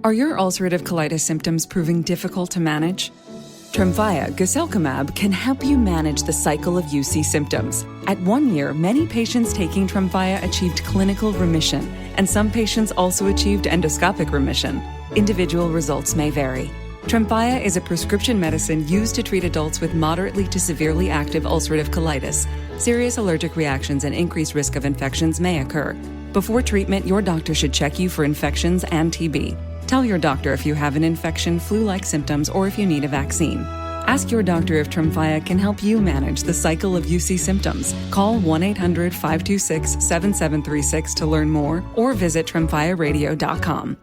Are your ulcerative colitis symptoms proving difficult to manage? Tremfya guselkumab can help you manage the cycle of UC symptoms. At 1 year, many patients taking Tremfya achieved clinical remission, and some patients also achieved endoscopic remission. Individual results may vary. Tremfya is a prescription medicine used to treat adults with moderately to severely active ulcerative colitis. Serious allergic reactions and increased risk of infections may occur. Before treatment, your doctor should check you for infections and TB. Tell your doctor if you have an infection, flu-like symptoms, or if you need a vaccine. Ask your doctor if Tremfya can help you manage the cycle of UC symptoms. Call 1-800-526-7736 to learn more or visit tremfyaradio.com.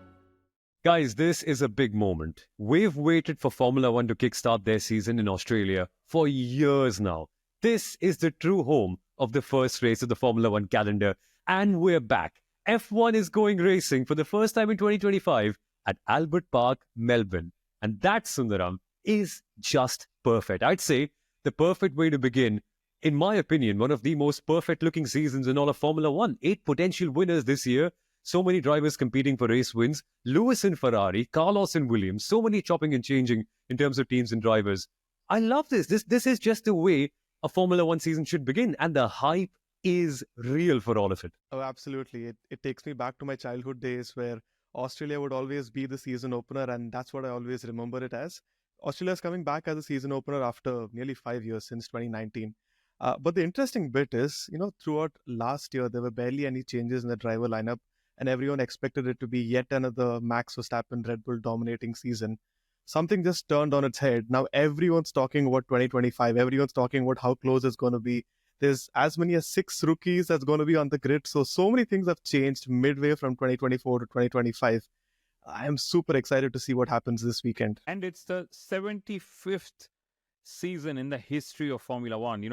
Guys, this is a big moment. We've waited for Formula One to kickstart their season in Australia for years now. This is the true home of the first race of the Formula One calendar, and we're back. F1 is going racing for the first time in 2025 at Albert Park, Melbourne. And that, Sundaram, is just perfect. I'd say the perfect way to begin, in my opinion, one of the most perfect-looking seasons in all of Formula One. 8 potential winners this year. So many drivers competing for race wins. Lewis in Ferrari, Carlos in Williams. So many chopping and changing in terms of teams and drivers. I love this. This is just the way a Formula One season should begin. And the hype is real for all of it. Oh, absolutely. It takes me back to my childhood days where Australia would always be the season opener, and that's what I always remember it as. Australia is coming back as a season opener after nearly 5 years, since 2019. But the interesting bit is, throughout last year, there were barely any changes in the driver lineup, and everyone expected it to be yet another Max Verstappen Red Bull dominating season. Something just turned on its head. Now everyone's talking about 2025. Everyone's talking about how close it's going to be. There's as many as 6 rookies that's going to be on the grid. So many things have changed midway from 2024 to 2025. I am super excited to see what happens this weekend. And it's the 75th season in the history of Formula One.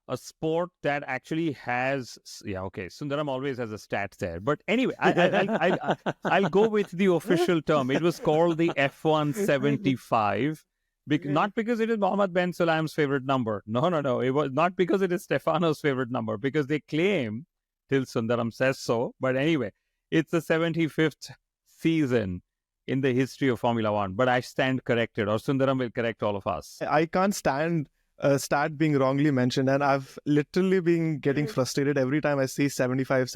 A sport that actually has... Yeah, okay, Sundaram always has a stat there. But anyway, I'll go with the official term. It was called the F1 75. Not because it is Mohammed Ben Sulayem's favorite number. No. It was not because it is Stefano's favorite number. Because they claim, till Sundaram says so. But anyway, it's the 75th season in the history of Formula One. But I stand corrected, or Sundaram will correct all of us. I can't stand a stat being wrongly mentioned, and I've literally been getting frustrated every time I see 75.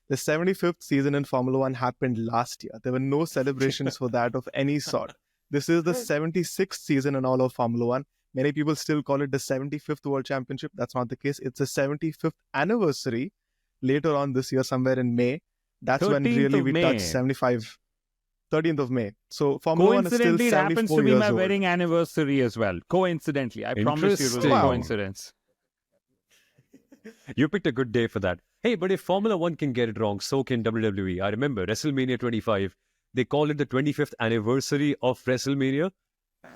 The 75th season in Formula One happened last year. There were no celebrations for that of any sort. This is the 76th season in all of Formula One. Many people still call it the 75th World Championship. That's not the case. It's the 75th anniversary later on this year, somewhere in May. That's when really we touch 75. 13th of May. So Formula One is still 74 years old. Coincidentally, it happens to be my wedding anniversary as well. Coincidentally. I promise you it was a coincidence. You picked a good day for that. Hey, but if Formula One can get it wrong, so can WWE. I remember WrestleMania 25. They call it the 25th anniversary of WrestleMania,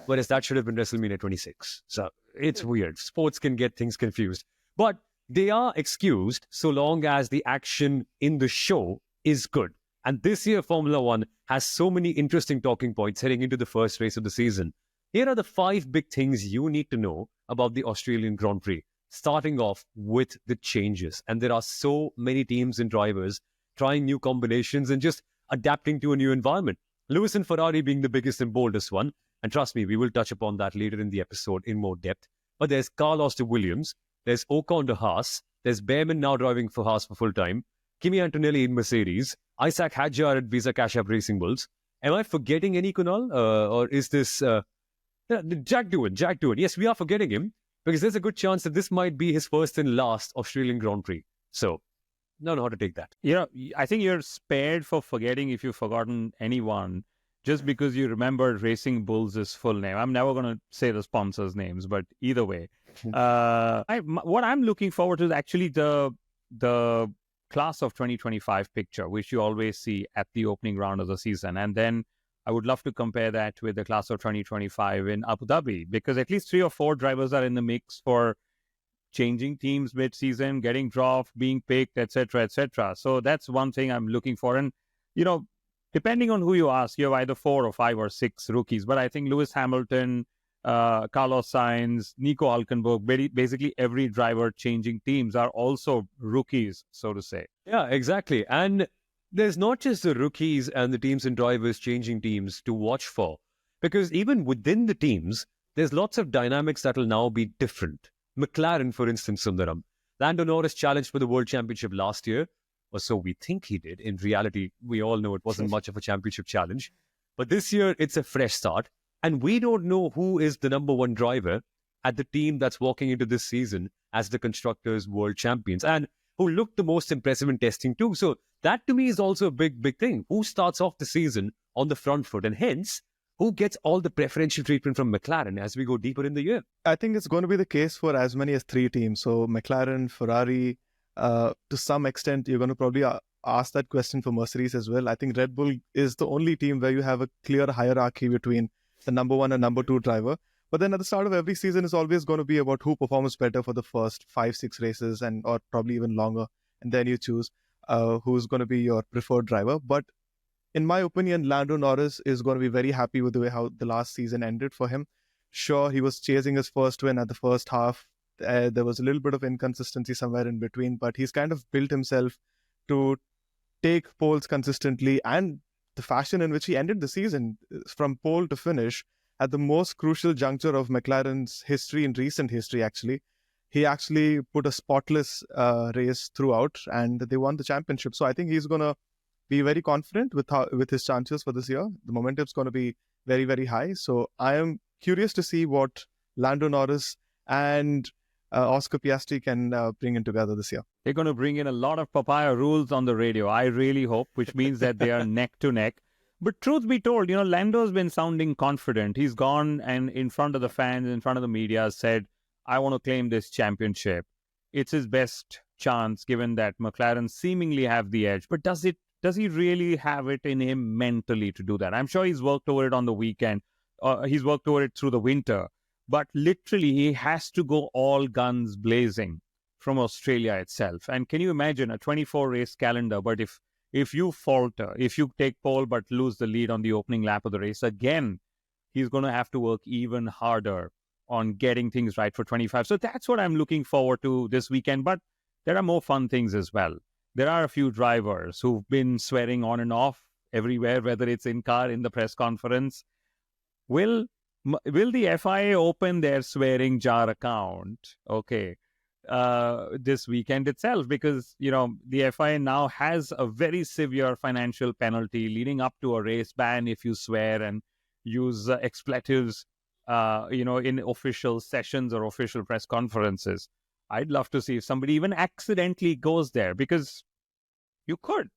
whereas that should have been WrestleMania 26. So it's weird. Sports can get things confused. But they are excused so long as the action in the show is good. And this year, Formula One has so many interesting talking points heading into the first race of the season. Here are the 5 big things you need to know about the Australian Grand Prix, starting off with the changes. And there are so many teams and drivers trying new combinations and just adapting to a new environment. Lewis and Ferrari being the biggest and boldest one. And trust me, we will touch upon that later in the episode in more depth. But there's Carlos to Williams. There's Ocon to Haas. There's Behrman now driving for Haas for full time. Kimi Antonelli in Mercedes. Isaac Hadjar at Visa Cash App Racing Bulls. Am I forgetting any, Kunal? Or is this... Jack Doohan. Yes, we are forgetting him because there's a good chance that this might be his first and last Australian Grand Prix. So, don't know how to take that. I think you're spared for forgetting if you've forgotten anyone just because you remembered Racing Bulls' full name. I'm never going to say the sponsors' names, but either way. What I'm looking forward to is actually the class of 2025 picture, which you always see at the opening round of the season. And then I would love to compare that with the class of 2025 in Abu Dhabi, because at least 3 or 4 drivers are in the mix for changing teams mid-season, getting dropped, being picked, etc., etc. So that's one thing I'm looking for. And, depending on who you ask, you have either 4 or 5 or 6 rookies. But I think Lewis Hamilton, Carlos Sainz, Nico Hülkenberg, basically every driver changing teams are also rookies, so to say. Yeah, exactly. And there's not just the rookies and the teams and drivers changing teams to watch for, because even within the teams, there's lots of dynamics that will now be different. McLaren, for instance, Sundaram. Lando Norris challenged for the World Championship last year, or so we think he did. In reality, we all know it wasn't much of a championship challenge. But this year, it's a fresh start. And we don't know who is the number one driver at the team that's walking into this season as the Constructors' World Champions, and who looked the most impressive in testing too. So that to me is also a big, big thing. Who starts off the season on the front foot, and hence, who gets all the preferential treatment from McLaren as we go deeper in the year? I think it's going to be the case for as many as 3 teams. So McLaren, Ferrari, to some extent, you're going to probably ask that question for Mercedes as well. I think Red Bull is the only team where you have a clear hierarchy between the number 1 and number 2 driver. But then at the start of every season, it's always going to be about who performs better for the first 5-6 races, or probably even longer. And then you choose who's going to be your preferred driver. But in my opinion, Lando Norris is going to be very happy with the way how the last season ended for him. Sure, he was chasing his first win at the first half. There was a little bit of inconsistency somewhere in between, but he's kind of built himself to take poles consistently, and the fashion in which he ended the season from pole to finish at the most crucial juncture of McLaren's history, in recent history actually. He actually put a spotless race throughout, and they won the championship. So I think he's going to be very confident with his chances for this year. The momentum's going to be very, very high. So I am curious to see what Lando Norris and Oscar Piastri can bring in together this year. They're going to bring in a lot of papaya rules on the radio, I really hope, which means that they are neck to neck. But truth be told, Lando's been sounding confident. He's gone and in front of the fans, in front of the media, said, I want to claim this championship. It's his best chance, given that McLaren seemingly have the edge. But does he really have it in him mentally to do that? I'm sure he's worked over it on the weekend. He's worked over it through the winter. But literally, he has to go all guns blazing from Australia itself. And can you imagine a 24-race calendar? But if you falter, if you take pole but lose the lead on the opening lap of the race, again, he's going to have to work even harder on getting things right for 25. So that's what I'm looking forward to this weekend. But there are more fun things as well. There are a few drivers who've been swearing on and off everywhere, whether it's in car, in the press conference. Will the FIA open their swearing jar account? Okay. This weekend itself, because the FIA now has a very severe financial penalty leading up to a race ban if you swear and use expletives in official sessions or official press conferences. I'd love to see if somebody even accidentally goes there, because you could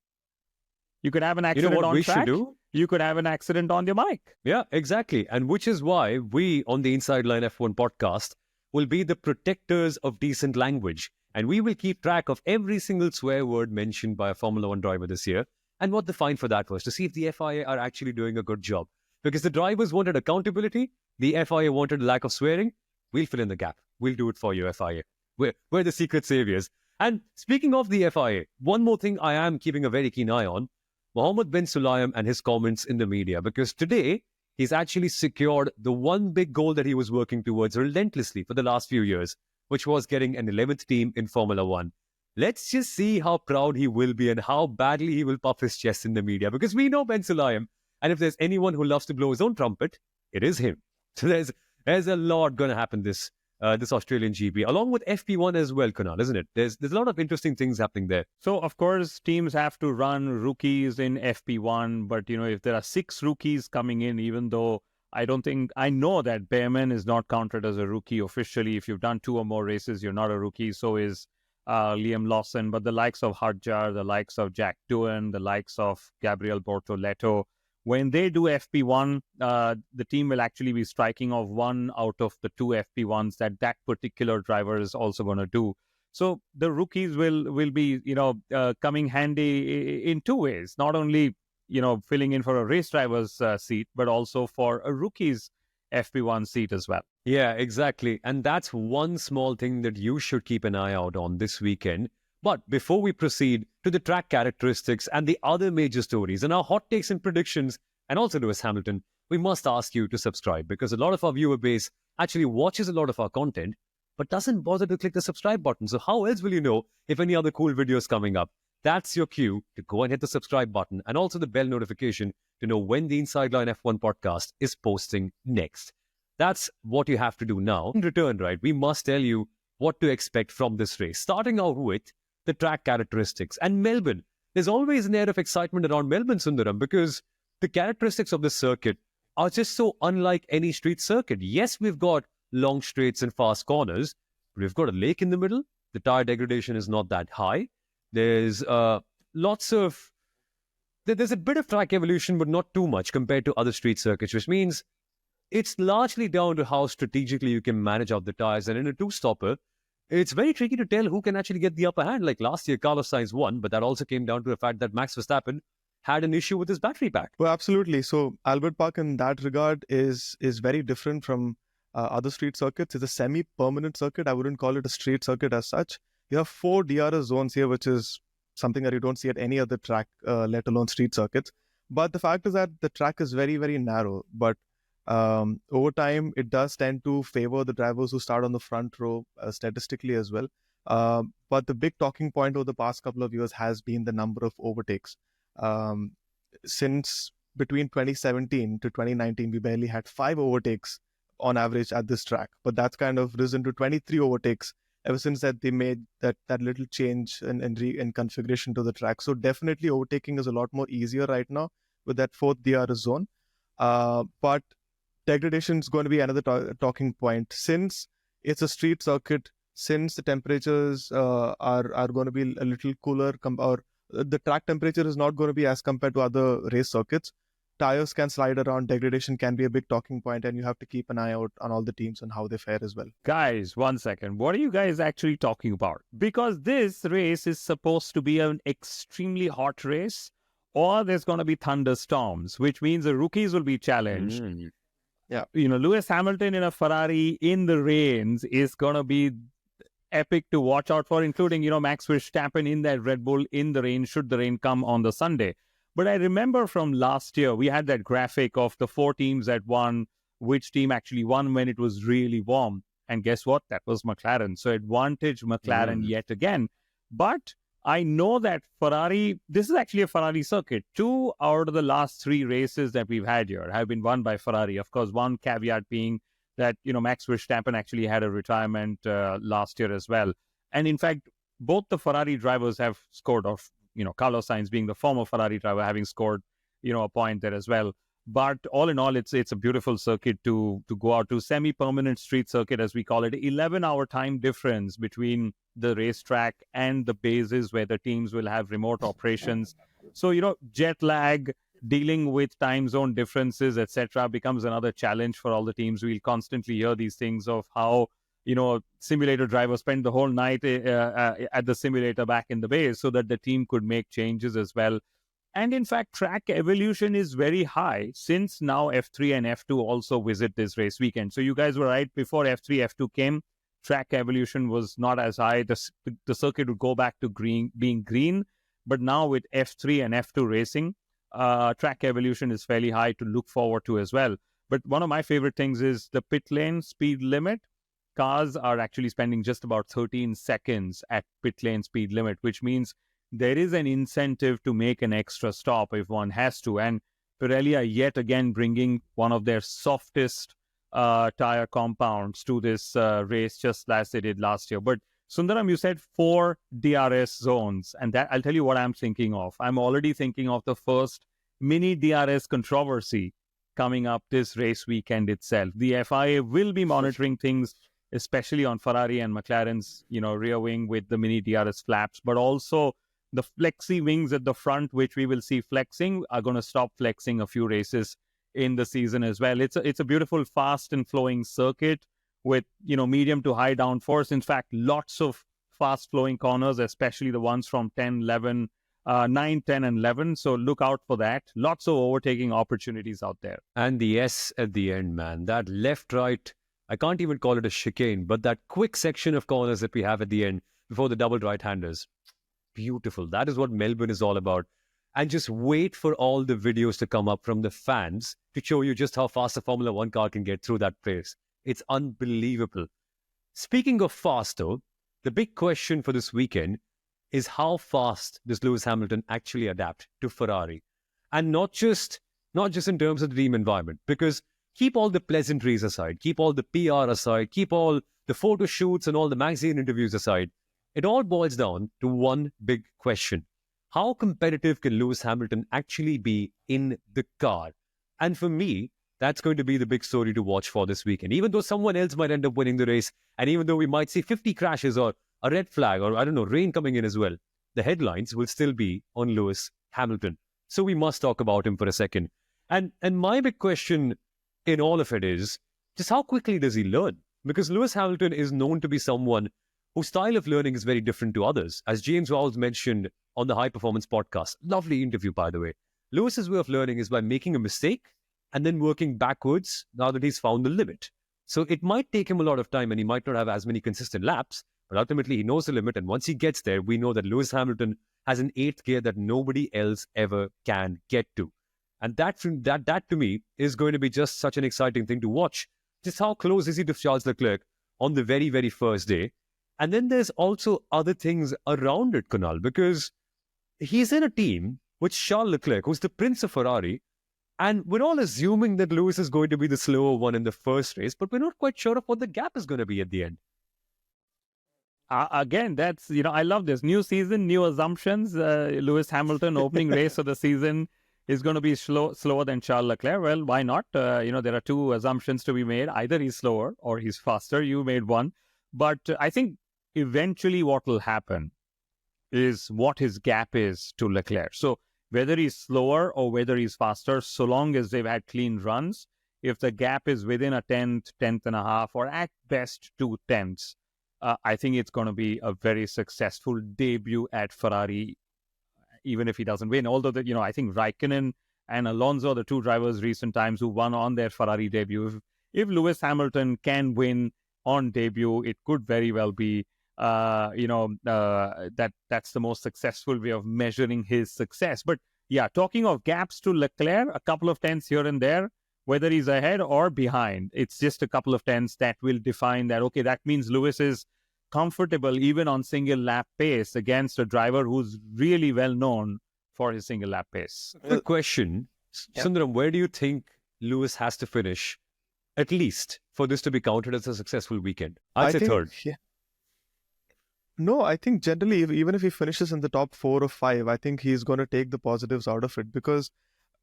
have an accident on track. Should do? You could have an accident on your mic. Yeah, exactly. And which is why we on the Inside Line F1 podcast will be the protectors of decent language. And we will keep track of every single swear word mentioned by a Formula One driver this year and what the fine for that was, to see if the FIA are actually doing a good job. Because the drivers wanted accountability, the FIA wanted lack of swearing. We'll fill in the gap. We'll do it for you, FIA. We're the secret saviors. And speaking of the FIA, one more thing I am keeping a very keen eye on, Mohammed bin Sulayem and his comments in the media, because today he's actually secured the one big goal that he was working towards relentlessly for the last few years, which was getting an 11th team in Formula One. Let's just see how proud he will be and how badly he will puff his chest in the media, because we know bin Sulayem, and if there's anyone who loves to blow his own trumpet, it is him. So there's a lot going to happen this Australian GP, along with FP1 as well, Kunal, isn't it? There's a lot of interesting things happening there. So, of course, teams have to run rookies in FP1, but, if there are 6 rookies coming in, even though I know that Behrman is not counted as a rookie officially. If you've done 2 or more races, you're not a rookie. So is Liam Lawson, but the likes of Hadjar, the likes of Jack Doohan, the likes of Gabriel Bortoleto, when they do FP1, the team will actually be striking off 1 out of the 2 FP1s that particular driver is also going to do. So the rookies will be, coming handy in 2 ways. Not only, filling in for a race driver's seat, but also for a rookie's FP1 seat as well. Yeah, exactly. And that's one small thing that you should keep an eye out on this weekend. But before we proceed to the track characteristics and the other major stories and our hot takes and predictions, and also Lewis Hamilton, we must ask you to subscribe, because a lot of our viewer base actually watches a lot of our content, but doesn't bother to click the subscribe button. So how else will you know if any other cool videos coming up? that's your cue to go and hit the subscribe button and also the bell notification to know when the Inside Line F1 podcast is posting next. That's what you have to do now. In return, right, we must tell you what to expect from this race, starting out with the track characteristics. And Melbourne, there's always an air of excitement around Melbourne, Sundaram, because the characteristics of this circuit are just so unlike any street circuit. Yes, we've got long straights and fast corners, but we've got a lake in the middle. The tire degradation is not that high. There's there's a bit of track evolution, but not too much compared to other street circuits, which means it's largely down to how strategically you can manage out the tires. And in a two-stopper, it's very tricky to tell who can actually get the upper hand. Like last year, Carlos Sainz won, but that also came down to the fact that Max Verstappen had an issue with his battery pack. Well, absolutely. So Albert Park in that regard is very different from other street circuits. It's a semi-permanent circuit. I wouldn't call it a street circuit as such. You have 4 DRS zones here, which is something that you don't see at any other track, let alone street circuits. But the fact is that the track is very, very narrow. But over time, it does tend to favor the drivers who start on the front row statistically as well. But the big talking point over the past couple of years has been the number of overtakes. Since between 2017 to 2019, we barely had 5 overtakes on average at this track. But that's kind of risen to 23 overtakes ever since that they made that little change in configuration to the track. So definitely overtaking is a lot more easier right now with that 4th DRS zone. But degradation is going to be another talking point. Since it's a street circuit, since the temperatures are going to be a little cooler, or the track temperature is not going to be as compared to other race circuits, tires can slide around, degradation can be a big talking point, and you have to keep an eye out on all the teams and how they fare as well. Guys, 1 second. What are you guys actually talking about? Because this race is supposed to be an extremely hot race, or there's going to be thunderstorms, which means the rookies will be challenged. Yeah. Lewis Hamilton in a Ferrari in the rains is going to be epic to watch out for, including, Max Verstappen in that Red Bull in the rain, should the rain come on the Sunday. But I remember from last year, we had that graphic of the 4 teams that won, which team actually won when it was really warm. And guess what? That was McLaren. So advantage McLaren yet again. But I know that Ferrari, this is actually a Ferrari circuit. 2 out of the last 3 races that we've had here have been won by Ferrari. Of course, one caveat being that, Max Verstappen actually had a retirement last year as well. And in fact, both the Ferrari drivers have scored off, Carlos Sainz being the former Ferrari driver, having scored, a point there as well. But all in all, it's a beautiful circuit to go out to. Semi-permanent street circuit, as we call it. 11-hour time difference between the racetrack and the bases where the teams will have remote operations. So, jet lag, dealing with time zone differences, etc., becomes another challenge for all the teams. We'll constantly hear these things of how, simulator drivers spend the whole night at the simulator back in the base so that the team could make changes as well. And in fact, track evolution is very high since now F3 and F2 also visit this race weekend. So you guys were right. Before F3, F2 came, track evolution was not as high. The circuit would go back to being green. But now with F3 and F2 racing, track evolution is fairly high to look forward to as well. But one of my favorite things is the pit lane speed limit. Cars are actually spending just about 13 seconds at pit lane speed limit, which means there is an incentive to make an extra stop if one has to. And Pirelli are yet again bringing one of their softest tire compounds to this race, just as they did last year. But Sundaram, you said 4 DRS zones, and that I'll tell you what I'm thinking of. I'm already thinking of the first mini DRS controversy coming up this race weekend itself. The FIA will be monitoring things, especially on Ferrari and McLaren's, rear wing with the mini DRS flaps, but also the flexi wings at the front, which we will see flexing, are going to stop flexing a few races in the season as well. It's a beautiful, fast and flowing circuit with, medium to high downforce. In fact, lots of fast flowing corners, especially the ones from 9, 10, and 11. So look out for that. Lots of overtaking opportunities out there. And the S at the end, man, that left, right, I can't even call it a chicane, but that quick section of corners that we have at the end before the double right-handers. Beautiful. That is what Melbourne is all about. And just wait for all the videos to come up from the fans to show you just how fast a Formula One car can get through that place. It's unbelievable. Speaking of fast, though, the big question for this weekend is how fast does Lewis Hamilton actually adapt to Ferrari, and not just in terms of the team environment. Because keep all the pleasantries aside, keep all the PR aside, keep all the photo shoots and all the magazine interviews aside, it all boils down to one big question: how competitive can Lewis Hamilton actually be in the car? And for me, that's going to be the big story to watch for this weekend. Even though someone else might end up winning the race, and even though we might see 50 crashes or a red flag or, I don't know, rain coming in as well, the headlines will still be on Lewis Hamilton. So we must talk about him for a second. And my big question in all of it is just how quickly does he learn? Because Lewis Hamilton is known to be someone whose style of learning is very different to others. As James Vowles mentioned on the High Performance podcast, lovely interview, by the way, Lewis's way of learning is by making a mistake and then working backwards now that he's found the limit. So it might take him a lot of time and he might not have as many consistent laps, but ultimately he knows the limit. And once he gets there, we know that Lewis Hamilton has an eighth gear that nobody else ever can get to. And that to me is going to be just such an exciting thing to watch. Just how close is he to Charles Leclerc on the very, very first day? And then there's also other things around it, Kunal, because he's in a team with Charles Leclerc, who's the prince of Ferrari. And we're all assuming that Lewis is going to be the slower one in the first race, but we're not quite sure of what the gap is going to be at the end. Again, that's, I love this. New season, new assumptions. Lewis Hamilton, opening race of the season, is going to be slower than Charles Leclerc. Well, why not? There are two assumptions to be made. Either he's slower or he's faster. You made one. But I think eventually what will happen is what his gap is to Leclerc. So whether he's slower or whether he's faster, so long as they've had clean runs, if the gap is within a tenth and a half, or at best 2/10, I think it's going to be a very successful debut at Ferrari, even if he doesn't win. Although, I think Raikkonen and Alonso, the two drivers recent times who won on their Ferrari debut, if Lewis Hamilton can win on debut, it could very well be that's the most successful way of measuring his success. But yeah, talking of gaps to Leclerc, a couple of tenths here and there, whether he's ahead or behind, it's just a couple of tenths that will define that. Okay, that means Lewis is comfortable even on single lap pace against a driver who's really well known for his single lap pace. Good question. Sundaram, where do you think Lewis has to finish, at least, for this to be counted as a successful weekend? I'd say third. Yeah. No, I think generally, even if he finishes in the top 4 or 5, I think he's going to take the positives out of it. Because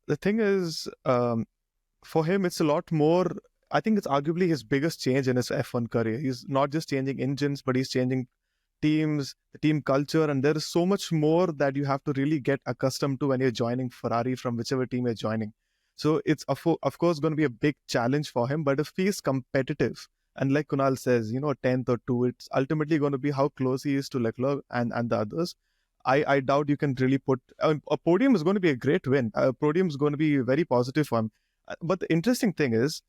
the thing is, for him, it's a lot more. I think it's arguably his biggest change in his F1 career. He's not just changing engines, but he's changing teams, the team culture. And there is so much more that you have to really get accustomed to when you're joining Ferrari from whichever team you're joining. So it's, of course, going to be a big challenge for him. But if he's competitive, and like Kunal says, a tenth or two, it's ultimately going to be how close he is to Leclerc and the others. I doubt you can really put... a podium is going to be a great win. A podium is going to be very positive for him. But the interesting thing is,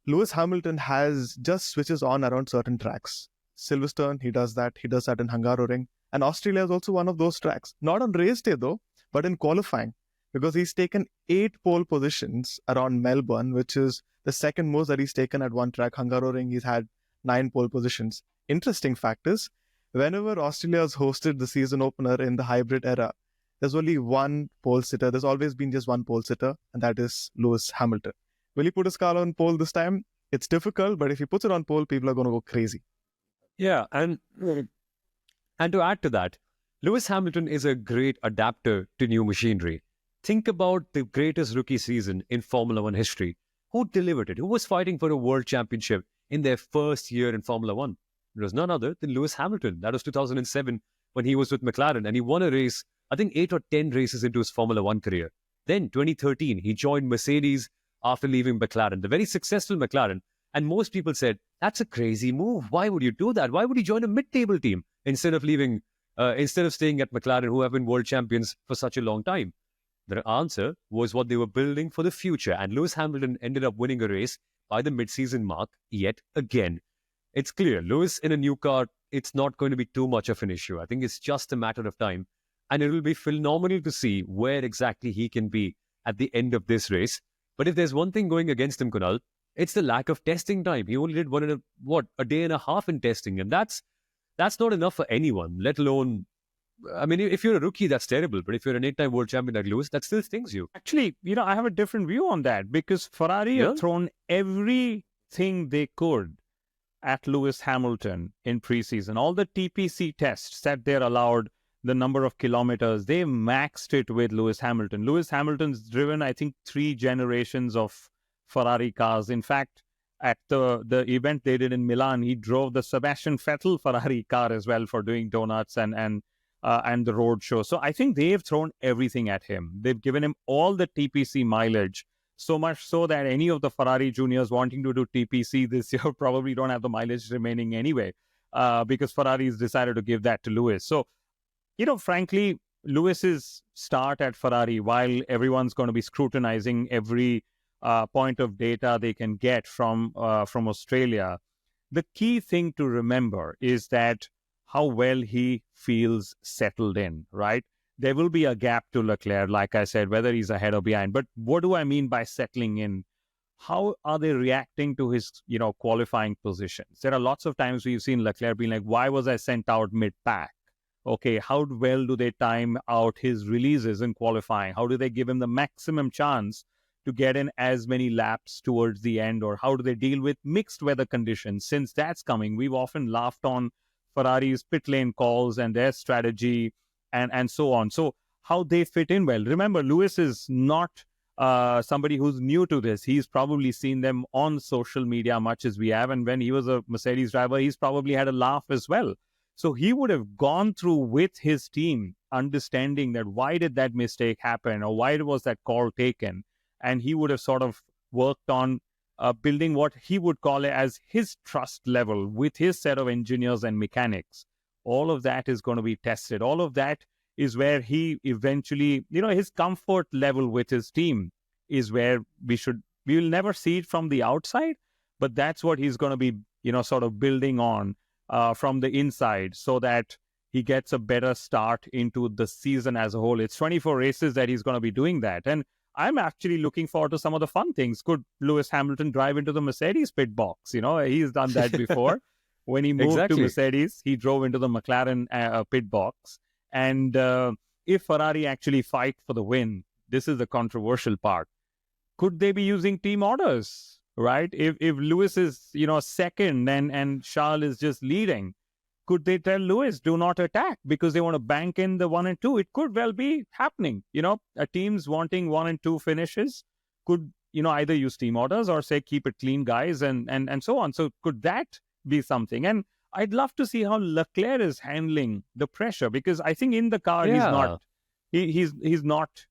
Lewis Hamilton has just switches on around certain tracks. Silverstone, he does that. He does that in Hungaroring. And Australia is also one of those tracks. Not on race day though, but in qualifying. Because he's taken 8 pole positions around Melbourne, which is the second most that he's taken at one track. Hungaroring, he's had 9 pole positions. Interesting fact is, whenever Australia has hosted the season opener in the hybrid era, there's only one pole sitter. There's always been just one pole sitter, and that is Lewis Hamilton. Will he put his car on pole this time? It's difficult, but if he puts it on pole, people are going to go crazy. Yeah, and to add to that, Lewis Hamilton is a great adapter to new machinery. Think about the greatest rookie season in Formula One history. Who delivered it? Who was fighting for a world championship in their first year in Formula One? It was none other than Lewis Hamilton. That was 2007 when he was with McLaren, and he won a race, I think 8 or 10 races into his Formula One career. Then 2013, he joined Mercedes after leaving McLaren, the very successful McLaren. And most people said, that's a crazy move. Why would you do that? Why would you join a mid-table team instead of staying at McLaren, who have been world champions for such a long time? The answer was what they were building for the future. And Lewis Hamilton ended up winning a race by the mid-season mark yet again. It's clear, Lewis in a new car, it's not going to be too much of an issue. I think it's just a matter of time. And it will be phenomenal to see where exactly he can be at the end of this race. But if there's one thing going against him, Kunal, it's the lack of testing time. He only did a day and a half in testing. And that's not enough for anyone, let alone I mean, if you're a rookie, that's terrible. But if you're an 8-time world champion like Lewis, that still stings you. Actually, I have a different view on that because Ferrari Yeah? have thrown everything they could at Lewis Hamilton in preseason. All the TPC tests that they're allowed, the number of kilometers, they maxed it with Lewis Hamilton. Lewis Hamilton's driven, I think, 3 generations of Ferrari cars. In fact, at the event they did in Milan, he drove the Sebastian Vettel Ferrari car as well for doing donuts and the road show. So I think they've thrown everything at him. They've given him all the TPC mileage, so much so that any of the Ferrari juniors wanting to do TPC this year probably don't have the mileage remaining anyway, because Ferrari's decided to give that to Lewis. So, frankly, Lewis's start at Ferrari, while everyone's going to be scrutinizing every point of data they can get from Australia, the key thing to remember is that how well he feels settled in, right? There will be a gap to Leclerc, like I said, whether he's ahead or behind. But what do I mean by settling in? How are they reacting to his, qualifying positions? There are lots of times we've seen Leclerc being like, why was I sent out mid-pack? Okay, how well do they time out his releases in qualifying? How do they give him the maximum chance to get in as many laps towards the end? Or how do they deal with mixed weather conditions? Since that's coming, we've often laughed on Ferrari's pit lane calls and their strategy and so on. So how they fit in well. Remember, Lewis is not somebody who's new to this. He's probably seen them on social media much as we have. And when he was a Mercedes driver, he's probably had a laugh as well. So he would have gone through with his team, understanding that why did that mistake happen or why was that call taken? And he would have sort of worked on building what he would call it as his trust level with his set of engineers and mechanics. All of that is going to be tested. All of that is where he eventually, his comfort level with his team is where we will never see it from the outside, but that's what he's going to be, sort of building on from the inside so that he gets a better start into the season as a whole. It's 24 races that he's going to be doing that. And I'm actually looking forward to some of the fun things. Could Lewis Hamilton drive into the Mercedes pit box? He's done that before. When he moved to Mercedes, he drove into the McLaren pit box. And if Ferrari actually fight for the win, this is the controversial part. Could they be using team orders, right? If Lewis is, second and Charles is just leading, could they tell Lewis, do not attack because they want to bank in the 1 and 2? It could well be happening. A team's wanting 1 and 2 finishes could, either use team orders or say, keep it clean, guys, and so on. So could that be something? And I'd love to see how Leclerc is handling the pressure, because I think in the car, he's not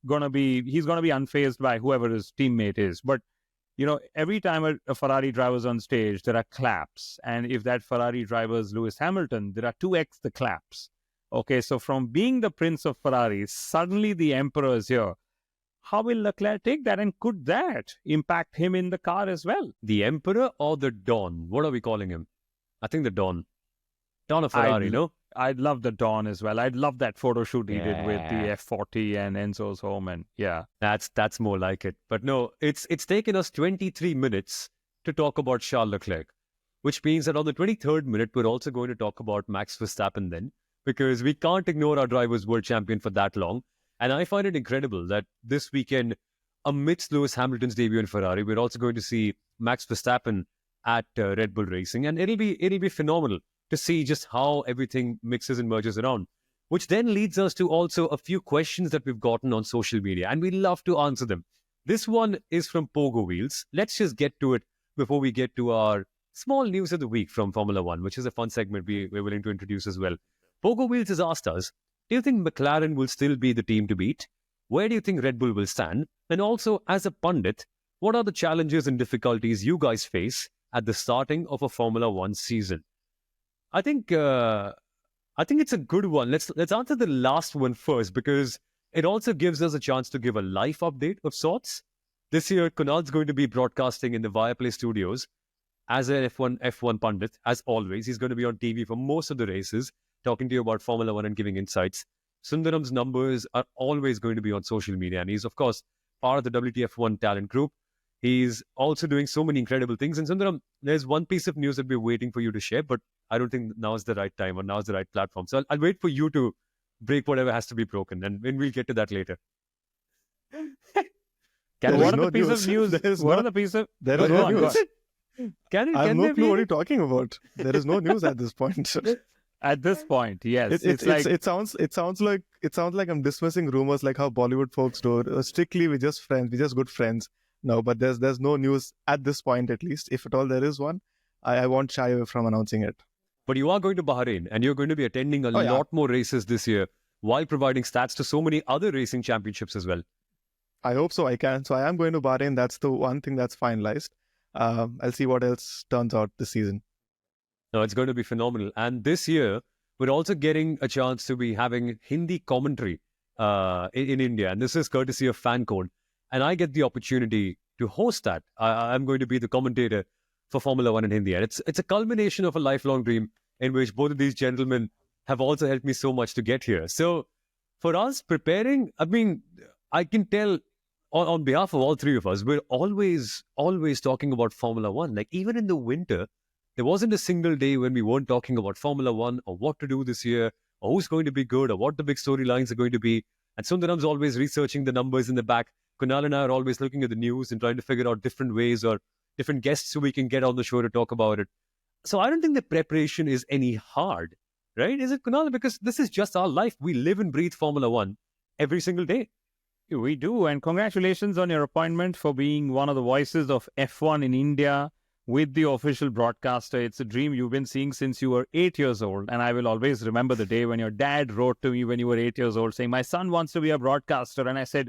going to be unfazed by whoever his teammate is. But every time a Ferrari driver's on stage, there are claps. And if that Ferrari driver is Lewis Hamilton, there are 2x the claps. Okay, so from being the Prince of Ferrari, suddenly the Emperor is here. How will Leclerc take that? And could that impact him in the car as well? The Emperor or the Don? What are we calling him? I think the Don. Don of Ferrari, no? I'd love the Don as well. I'd love that photo shoot he did with the F40 and Enzo's home. And That's more like it. But no, it's taken us 23 minutes to talk about Charles Leclerc, which means that on the 23rd minute, we're also going to talk about Max Verstappen then, because we can't ignore our driver's world champion for that long. And I find it incredible that this weekend, amidst Lewis Hamilton's debut in Ferrari, we're also going to see Max Verstappen at Red Bull Racing. And it'll be phenomenal to see just how everything mixes and merges around, which then leads us to also a few questions that we've gotten on social media, and we love to answer them. This one is from Pogo Wheels. Let's just get to it before we get to our small news of the week from Formula One, which is a fun segment we're willing to introduce as well. Pogo Wheels has asked us, do you think McLaren will still be the team to beat? Where do you think Red Bull will stand? And also, as a pundit, what are the challenges and difficulties you guys face at the starting of a Formula One season? I think it's a good one. Let's answer the last one first, because it also gives us a chance to give a live update of sorts. This year, Kunal's going to be broadcasting in the Viaplay studios as an F1 pundit, as always. He's going to be on TV for most of the races, talking to you about Formula One and giving insights. Sundaram's numbers are always going to be on social media, and he's, of course, part of the WTF1 talent group. He's also doing so many incredible things. And Sundaram, there's one piece of news that we're waiting for you to share, but I don't think now is the right time or now is the right platform. So I'll wait for you to break whatever has to be broken. And we'll get to that later. What are the piece of news? What are the piece of... There is no news. I have no clue what you're talking about. There is no news at this point. At this point, yes. It sounds like I'm dismissing rumors like how Bollywood folks do. Strictly, we're just friends. We're just good friends. No, but there's no news at this point, at least. If at all there is one, I won't shy away from announcing it. But you are going to Bahrain, and you're going to be attending a lot more races this year, while providing stats to so many other racing championships as well. I hope so. I can. So I am going to Bahrain. That's the one thing that's finalized. I'll see what else turns out this season. No, it's going to be phenomenal. And this year, we're also getting a chance to be having Hindi commentary in India. And this is courtesy of FanCode. And I get the opportunity to host that. I'm going to be the commentator for Formula One in Hindi. And it's a culmination of a lifelong dream in which both of these gentlemen have also helped me so much to get here. So for us preparing, I mean, I can tell on behalf of all three of us, we're always talking about Formula One. Like even in the winter, there wasn't a single day when we weren't talking about Formula One or what to do this year or who's going to be good or what the big storylines are going to be. And Sundaram's always researching the numbers in the back. Kunal and I are always looking at the news and trying to figure out different ways or different guests so we can get on the show to talk about it. So I don't think the preparation is any hard, right? Is it, Kunal? Because this is just our life. We live and breathe Formula One every single day. We do. And congratulations on your appointment for being one of the voices of F1 in India with the official broadcaster. It's a dream you've been seeing since you were 8 years old. And I will always remember the day when your dad wrote to me when you were 8 years old saying, my son wants to be a broadcaster. And I said,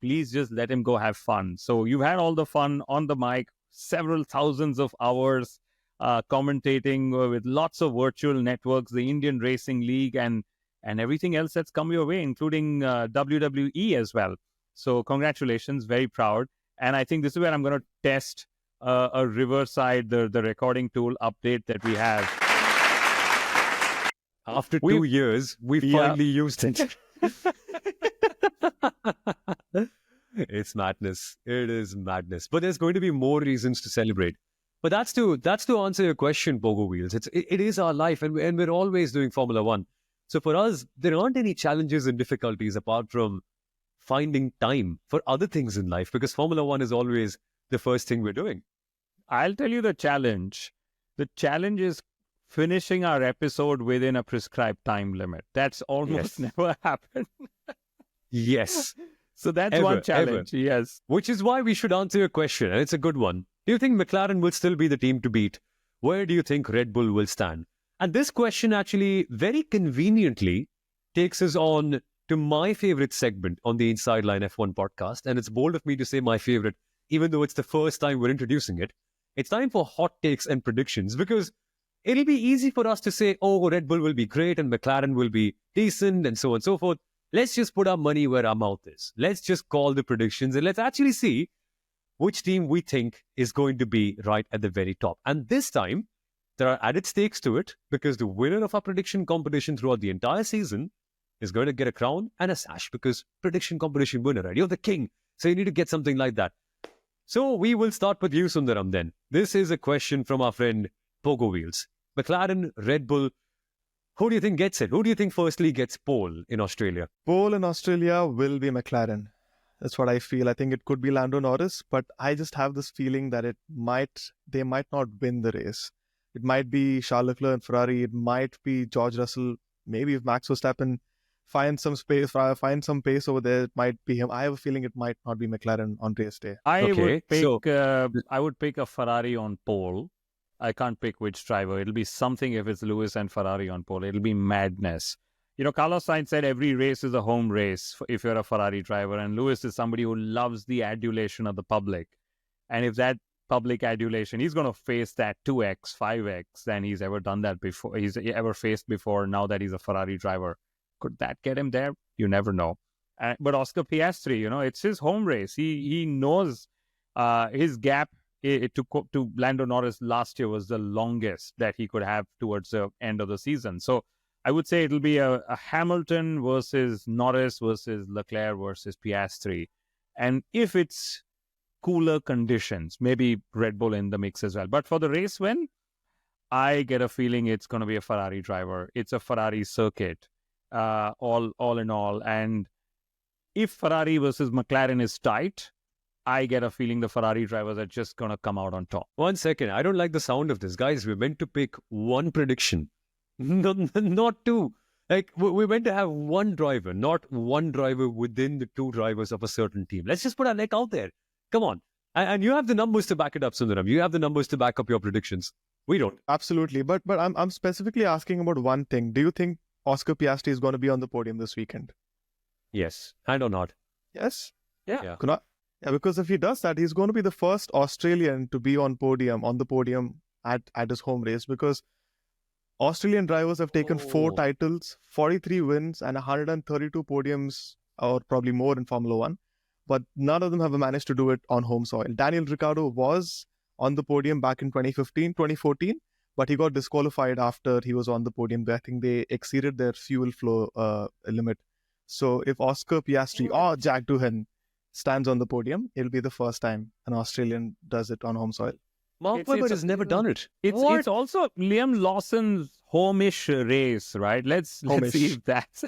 please just let him go have fun. So you've had all the fun on the mic, several thousands of hours commentating with lots of virtual networks, the Indian Racing League and everything else that's come your way, including WWE as well. So congratulations, very proud. And I think this is where I'm going to test a Riverside, the recording tool update that we have. After 2 years, we finally used it. It's madness. It is madness. But there's going to be more reasons to celebrate. But that's to answer your question, Pogo Wheels. It is our life, and we're always doing Formula One. So for us, there aren't any challenges and difficulties apart from finding time for other things in life, because Formula One is always the first thing we're doing. I'll tell you the challenge. The challenge is finishing our episode within a prescribed time limit. That's almost never happened. Yes. So that's one challenge, yes. Which is why we should answer your question, and it's a good one. Do you think McLaren will still be the team to beat? Where do you think Red Bull will stand? And this question actually very conveniently takes us on to my favorite segment on the Inside Line F1 podcast. And it's bold of me to say my favorite, even though it's the first time we're introducing it. It's time for hot takes and predictions, because it'll be easy for us to say, oh, Red Bull will be great and McLaren will be decent and so on and so forth. Let's just put our money where our mouth is. Let's just call the predictions and let's actually see which team we think is going to be right at the very top. And this time, there are added stakes to it, because the winner of our prediction competition throughout the entire season is going to get a crown and a sash, because prediction competition winner, right? You're the king. So you need to get something like that. So we will start with you, Sundaram, then. This is a question from our friend Pogo Wheels. McLaren, Red Bull, who do you think gets it? Who do you think firstly gets pole in Australia? Pole in Australia will be McLaren. That's what I feel. I think it could be Lando Norris, but I just have this feeling that they might not win the race. It might be Charles Leclerc and Ferrari. It might be George Russell. Maybe if Max Verstappen finds some pace over there, it might be him. I have a feeling it might not be McLaren on race day. I would pick a Ferrari on pole. I can't pick which driver. It'll be something if it's Lewis and Ferrari on pole. It'll be madness. You know, Carlos Sainz said every race is a home race if you're a Ferrari driver. And Lewis is somebody who loves the adulation of the public. And if that public adulation, he's going to face that 2x, 5x than he's ever done that before. He's ever faced before now that he's a Ferrari driver. Could that get him there? You never know. But Oscar Piastri, you know, it's his home race. He knows his gap to Lando Norris last year was the longest that he could have towards the end of the season. So I would say it'll be a Hamilton versus Norris versus Leclerc versus Piastri. And if it's cooler conditions, maybe Red Bull in the mix as well. But for the race win, I get a feeling it's going to be a Ferrari driver. It's a Ferrari circuit. all in all. And if Ferrari versus McLaren is tight, I get a feeling the Ferrari drivers are just going to come out on top. 1 second. I don't like the sound of this. Guys, we're meant to pick one prediction, not two. Like, we're meant to have one driver, not one driver within the two drivers of a certain team. Let's just put our neck out there. Come on. And you have the numbers to back it up, Sundaram. You have the numbers to back up your predictions. We don't. Absolutely. But I'm specifically asking about one thing. Do you think Oscar Piastri is going to be on the podium this weekend? Yes. And or not. Yes? Yeah. Kunal? Yeah, because if he does that, he's going to be the first Australian to be on the podium at his home race, because Australian drivers have taken 4 titles, 43 wins, and 132 podiums, or probably more in Formula One. But none of them have managed to do it on home soil. Daniel Ricciardo was on the podium back in 2014, but he got disqualified after he was on the podium. I think they exceeded their fuel flow limit. So if Oscar Piastri or Jack Doohan stands on the podium, it'll be the first time an Australian does it on home soil. Mark Webber has never done it. It's also Liam Lawson's home-ish race, right? Let's see if that's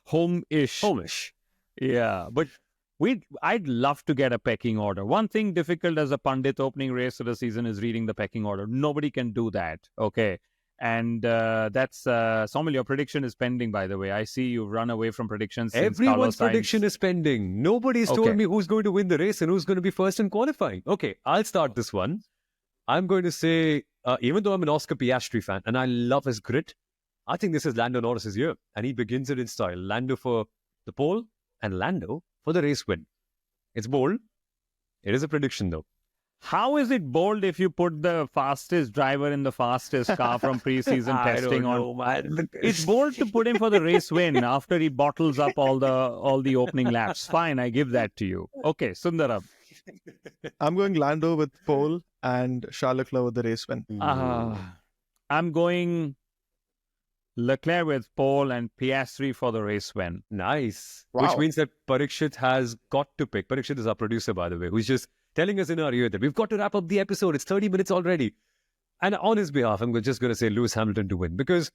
home-ish. Home-ish. Yeah, but I'd love to get a pecking order. One thing difficult as a pundit opening race of the season is reading the pecking order. Nobody can do that, okay? And that's Soumil, your prediction is pending, by the way. I see you've run away from predictions. Everyone's prediction is pending. Nobody's told me who's going to win the race and who's going to be first in qualifying. Okay, I'll start this one. I'm going to say, even though I'm an Oscar Piastri fan and I love his grit, I think this is Lando Norris's year. And he begins it in style. Lando for the pole and Lando for the race win. It's bold. It is a prediction, though. How is it bold if you put the fastest driver in the fastest car from pre-season testing on? Man. It's bold to put him for the race win after he bottles up all the opening laps. Fine, I give that to you. Okay, Sundaram. I'm going Lando with pole and Charles Leclerc with the race win. I'm going Leclerc with pole and Piastri for the race win. Nice. Wow. Which means that Parikshit has got to pick. Parikshit is our producer, by the way, who's just telling us in our ear that we've got to wrap up the episode. It's 30 minutes already. And on his behalf, I'm just going to say Lewis Hamilton to win, because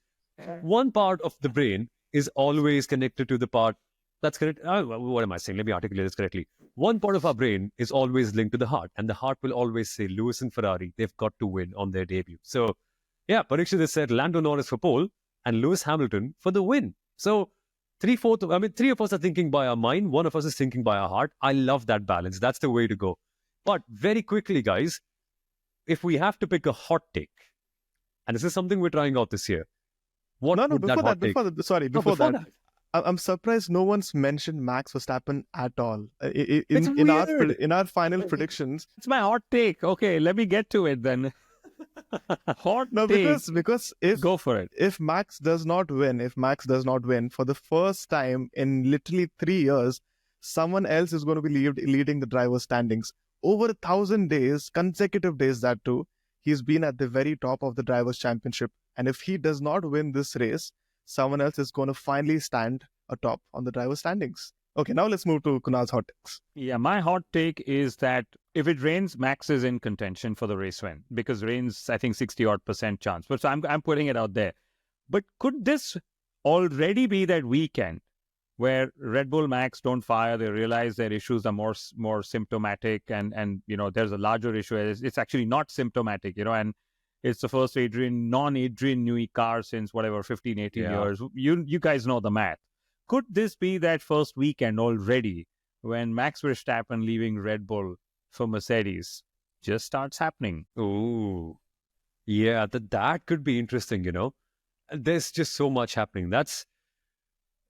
one part of the brain is always connected to the part that's correct. What am I saying? Let me articulate this correctly. One part of our brain is always linked to the heart, and the heart will always say Lewis and Ferrari, they've got to win on their debut. So, yeah, Parikshit has said Lando Norris for pole and Lewis Hamilton for the win. So, three of us are thinking by our mind, one of us is thinking by our heart. I love that balance. That's the way to go. But very quickly, guys, if we have to pick a hot take, and this is something we're trying out this year, before that, I'm surprised no one's mentioned Max Verstappen at all in our final predictions. It's my hot take. Okay, let me get to it then. Because go for it. If Max does not win for the first time in literally 3 years, someone else is going to be leading the driver's standings. Over 1,000 days, consecutive days that too, he's been at the very top of the Drivers' Championship. And if he does not win this race, someone else is going to finally stand atop on the driver's standings. Okay, now let's move to Kunal's hot takes. Yeah, my hot take is that if it rains, Max is in contention for the race win, because rain's, I think, 60-odd% chance. But so I'm putting it out there. But could this already be that weekend where Red Bull Max don't fire, they realize their issues are more symptomatic, and you know, there's a larger issue. It's actually not symptomatic, you know, and it's the first non-Adrian Newey car since 15, 18 years. You guys know the math. Could this be that first weekend already when Max Verstappen leaving Red Bull for Mercedes just starts happening? Oh, yeah, that could be interesting, you know. There's just so much happening. But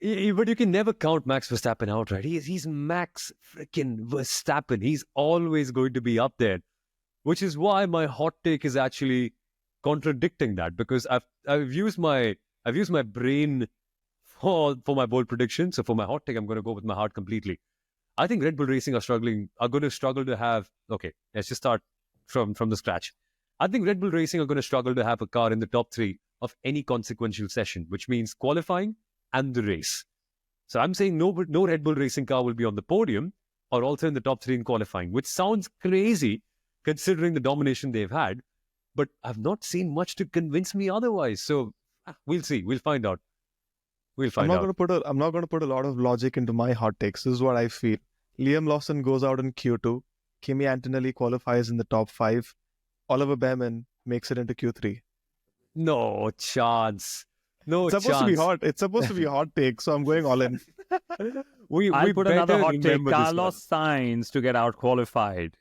you can never count Max Verstappen out, right? He's Max freaking Verstappen. He's always going to be up there, which is why my hot take is actually contradicting that, because I've used my brain for my bold prediction. So for my hot take, I'm going to go with my heart completely. I think Red Bull Racing are going to struggle to have. Okay, let's just start from the scratch. I think Red Bull Racing are going to struggle to have a car in the top 3 of any consequential session, which means qualifying and the race. So I'm saying no Red Bull Racing car will be on the podium or also in the top 3 in qualifying, which sounds crazy considering the domination they've had. But I've not seen much to convince me otherwise. So we'll see. We'll find out. We'll I'm find not out. going to put a lot of logic into my hot takes. This is what I feel. Liam Lawson goes out in Q2. Kimi Antonelli qualifies in the top 5. Oliver Behrman makes it into Q3. No chance. No It's supposed to be chance. hot. It's supposed to be a hot take, so I'm going all in. I'll put another better hot take. remember this one. Carlos Sainz to get out qualified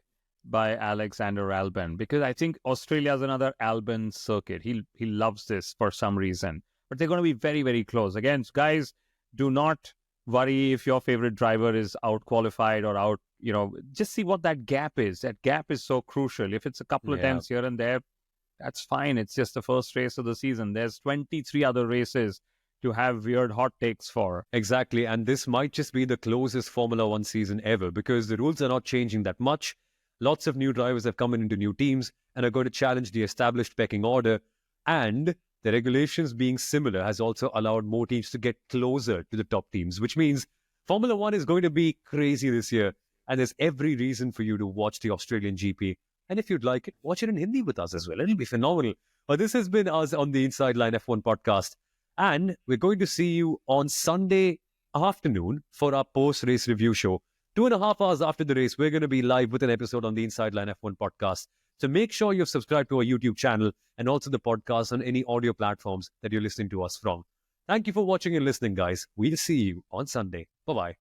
by Alexander Albon, because I think Australia's another Albon circuit. He loves this for some reason. But they're going to be very, very close. Again, guys, do not worry if your favorite driver is out qualified or out, just see what that gap is. That gap is so crucial. If it's a couple of Yeah. times here and there, that's fine. It's just the first race of the season. There's 23 other races to have weird hot takes for. Exactly. And this might just be the closest Formula One season ever because the rules are not changing that much. Lots of new drivers have come into new teams and are going to challenge the established pecking order. And the regulations being similar has also allowed more teams to get closer to the top teams, which means Formula One is going to be crazy this year. And there's every reason for you to watch the Australian GP. And if you'd like it, watch it in Hindi with us as well. It'll be phenomenal. But this has been us on the Inside Line F1 podcast. And we're going to see you on Sunday afternoon for our post-race review show. 2.5 hours after the race, we're going to be live with an episode on the Inside Line F1 podcast. So make sure you've subscribed to our YouTube channel and also the podcast on any audio platforms that you're listening to us from. Thank you for watching and listening, guys. We'll see you on Sunday. Bye-bye.